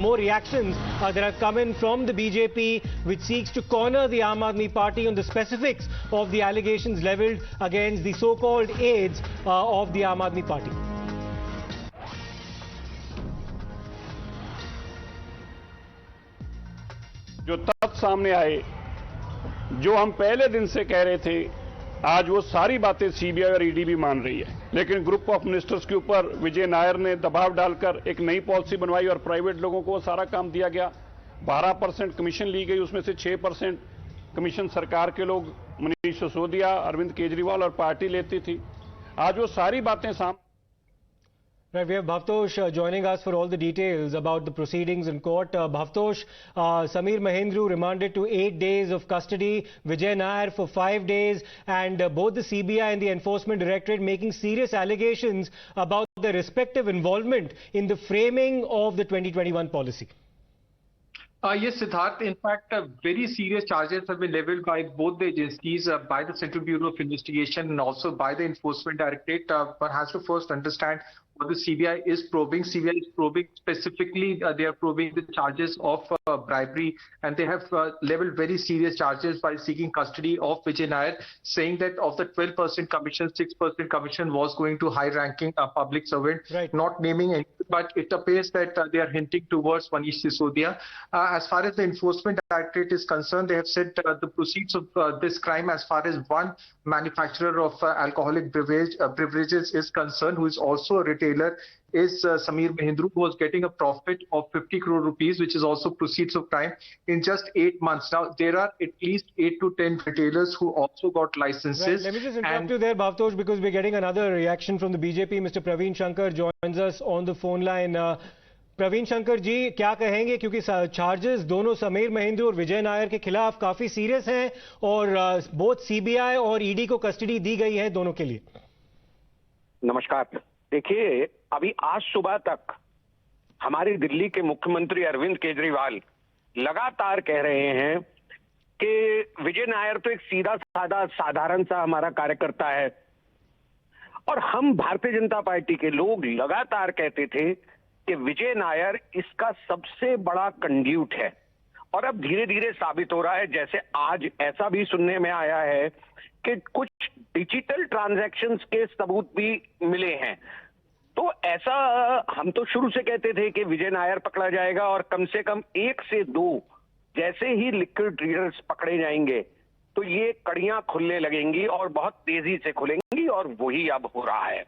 More reactions that have come in from the BJP, which seeks to corner the Aam Aadmi Party on the specifics of the allegations levelled against the so-called aides of the Aam Aadmi Party. जो तथ्य सामने आए, जो हम पहले दिन से कह रहे थे, आज वो सारी बातें सीबीआई और ईडी भी मान रही है। लेकिन ग्रुप ऑफ मिनिस्टर्स के ऊपर विजय नायर ने दबाव डालकर एक नई पॉलिसी बनवाई और प्राइवेट लोगों को सारा काम दिया गया। 12% कमीशन ली गई, उसमें से 6% कमीशन सरकार के लोग, मनीष सिसोदिया, अरविंद केजरीवाल और पार्टी लेती थी। आज वो सारी बातें सामने। Right, we have Bhavtosh joining us for all the details about the proceedings in court. Bhavtosh, Sameer Mahendru remanded to 8 days of custody, Vijay Nair for 5 days, and both the CBI and the Enforcement Directorate making serious allegations about their respective involvement in the framing of the 2021 policy. Yes, Siddharth. In fact, very serious charges have been leveled by both the agencies, by the Central Bureau of Investigation and also by the Enforcement Directorate. One has to first understand what the CBI is probing. CBI is probing specifically, they are probing the charges of bribery, and they have leveled very serious charges by seeking custody of Vijay Nair, saying that of the 12% commission, 6% commission was going to high-ranking public servant, right. Not naming any, but it appears that they are hinting towards Manish Sisodia. As far as the Enforcement Directorate is concerned, they have said the proceeds of this crime, as far as one manufacturer of alcoholic beverages is concerned, who is also a retailer, is Sameer Mahendru, who was getting a profit of 50 crore rupees, which is also proceeds of crime in just 8 months. Now, there are at least 8 to 10 retailers who also got licenses. Right. Let me just interrupt you there, Bhavtosh, because we're getting another reaction from the BJP. Mr. Praveen Shankar joins us on the phone line. Praveen Shankar ji, क्या कहेंगे, क्योंकि charges दोनों समीर महेंद्र और विजय नायर के खिलाफ काफी serious हैं और बोथ सीबीआई और ईडी को कस्टडी दी गई है दोनों के लिए। नमस्कार। देखिए, अभी आज सुबह तक हमारी दिल्ली के मुख्यमंत्री अरविंद केजरीवाल लगातार कह रहे हैं कि विजय नायर तो एक सीधा साधा साधारण सा हमारा कार्यकर्ता है, और हम भारतीय जनता पार्टी के लोग लगातार कहते थे कि विजय नायर इसका सबसे बड़ा कंड्यूट है। और अब धीरे धीरे साबित हो रहा है, जैसे आज ऐसा भी सुनने में आया है कि कुछ डिजिटल ट्रांजैक्शंस के सबूत भी मिले हैं। तो ऐसा हम तो शुरू से कहते थे कि विजय नायर पकड़ा जाएगा, और कम से कम 1 से 2 जैसे ही लिक्विड डीलर्स पकड़े जाएंगे तो ये कड़ियां खुलने लगेंगी और बहुत तेजी से खुलेंगी, और वही अब हो रहा है।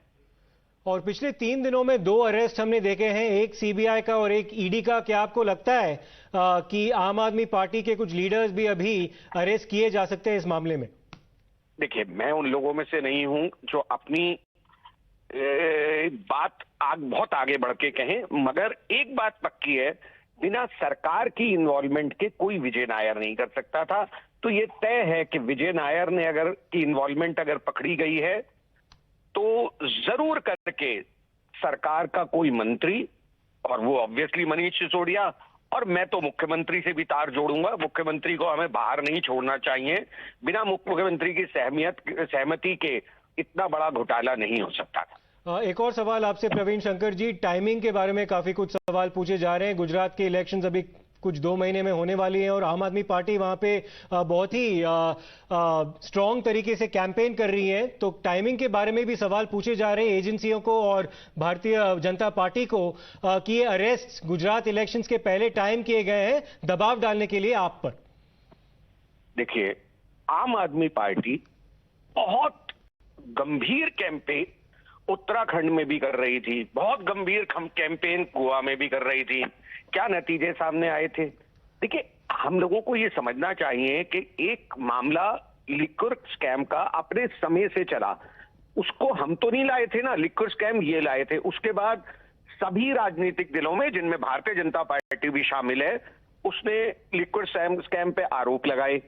और पिछले 3 दिनों में 2 अरेस्ट हमने देखे हैं, एक सीबीआई का और एक ईडी का। क्या आपको लगता है कि आम आदमी पार्टी के कुछ लीडर्स भी अभी अरेस्ट किए जा सकते हैं इस मामले में? देखिए, मैं उन लोगों में से नहीं हूं जो अपनी बात बहुत आगे बढ़ के कहें, मगर एक बात पक्की है, बिना सरकार की इन्वॉल्वमेंट के कोई विजय नायर नहीं कर सकता था। तो ये तय है कि विजय नायर ने अगर की इन्वॉल्वमेंट अगर पकड़ी गई है तो जरूर करके सरकार का कोई मंत्री, और वो ऑब्वियसली मनीष सिसोदिया, और मैं तो मुख्यमंत्री से भी तार जोड़ूंगा। मुख्यमंत्री को हमें बाहर नहीं छोड़ना चाहिए। बिना मुख्यमंत्री की सहमति के इतना बड़ा घोटाला नहीं हो सकता था। एक और सवाल आपसे प्रवीण शंकर जी, टाइमिंग के बारे में काफी कुछ सवाल पूछे जा रहे हैं। गुजरात के इलेक्शंस अभी कुछ 2 महीने में होने वाली हैं और आम आदमी पार्टी वहां पे बहुत ही स्ट्रांग तरीके से कैंपेन कर रही है, तो टाइमिंग के बारे में भी सवाल पूछे जा रहे हैं एजेंसियों को और भारतीय जनता पार्टी को कि ये अरेस्ट गुजरात इलेक्शंस के पहले टाइम किए गए हैं दबाव डालने के लिए आप पर। देखिए, आम आदमी पार्टी बहुत गंभीर कैंपेन उत्तराखंड में भी कर रही थी, बहुत गंभीर कैंपेन गोवा में भी कर रही थी। क्या नतीजे सामने आए थे? देखिए, हम लोगों को यह समझना चाहिए कि एक मामला लिक्विड स्कैम का अपने समय से चला, उसको हम तो नहीं लाए थे ना, लिक्विड स्कैम ये लाए थे। उसके बाद सभी राजनीतिक दलों में, जिनमें भारतीय जनता पार्टी भी शामिल है, उसने लिक्विड स्कैम पे आरोप लगाए।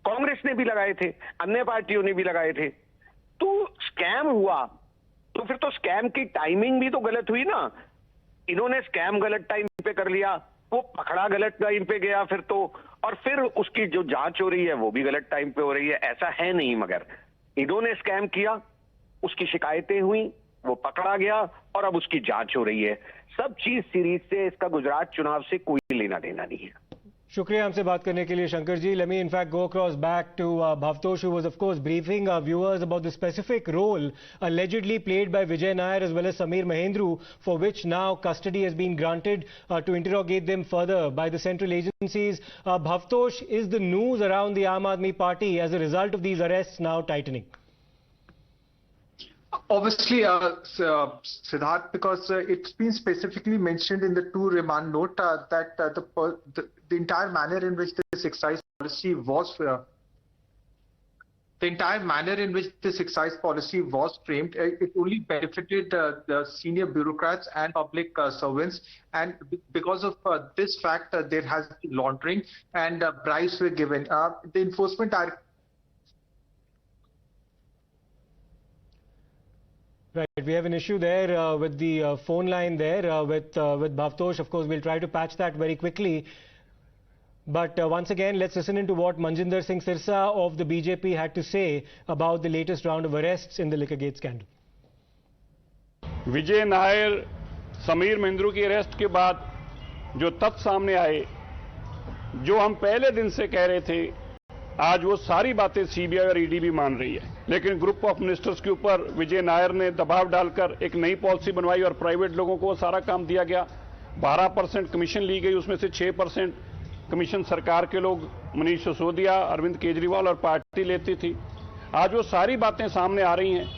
कांग्रेस ने भी लगाए थे, अन्य पार्टियों ने भी लगाए थे। तो स्कैम हुआ तो फिर तो स्कैम की टाइमिंग भी तो गलत हुई ना। इन्होंने स्कैम गलत टाइम पे कर लिया, वो पकड़ा गलत टाइम पे गया फिर तो, और फिर उसकी जो जांच हो रही है वो भी गलत टाइम पे हो रही है। ऐसा है नहीं, मगर इन्होंने स्कैम किया, उसकी शिकायतें हुई, वो पकड़ा गया और अब उसकी जांच हो रही है। सब चीज सीरीज से, इसका गुजरात चुनाव से कोई लेना देना नहीं है। शुक्रिया हमसे बात करने के लिए Shankar ji. Let me in fact go across back to Bhavtosh, who was of course briefing our viewers about the specific role allegedly played by Vijay Nair as well as Sameer Mahendru, for which now custody has been granted to interrogate them further by the central agencies. Bhavtosh, is the news around the Aam Aadmi Party as a result of these arrests now tightening? Obviously, Siddharth, because it's been specifically mentioned in the 2 remand note that the entire manner in which this excise policy was framed, it only benefited the senior bureaucrats and public servants, and because of this fact, there has been laundering and bribes were given. The enforcement director. Right, we have an issue there with the phone line there with Bhavtosh. Of course, we'll try to patch that very quickly. But once again, let's listen into what Manjinder Singh Sirsa of the BJP had to say about the latest round of arrests in the Liquorgate scandal. विजय नायर, समीर महिंद्रू की arrest के बाद जो तथ्य सामने आए, जो हम पहले दिन से कह रहे थे, आज वो सारी बातें सीबीआई और ईडी भी मान रही है। लेकिन ग्रुप ऑफ मिनिस्टर्स के ऊपर विजय नायर ने दबाव डालकर एक नई पॉलिसी बनवाई और प्राइवेट लोगों को सारा काम दिया गया। 12% कमीशन ली गई, उसमें से 6% कमीशन सरकार के लोग, मनीष सिसोदिया, अरविंद केजरीवाल और पार्टी लेती थी। आज वो सारी बातें सामने आ रही हैं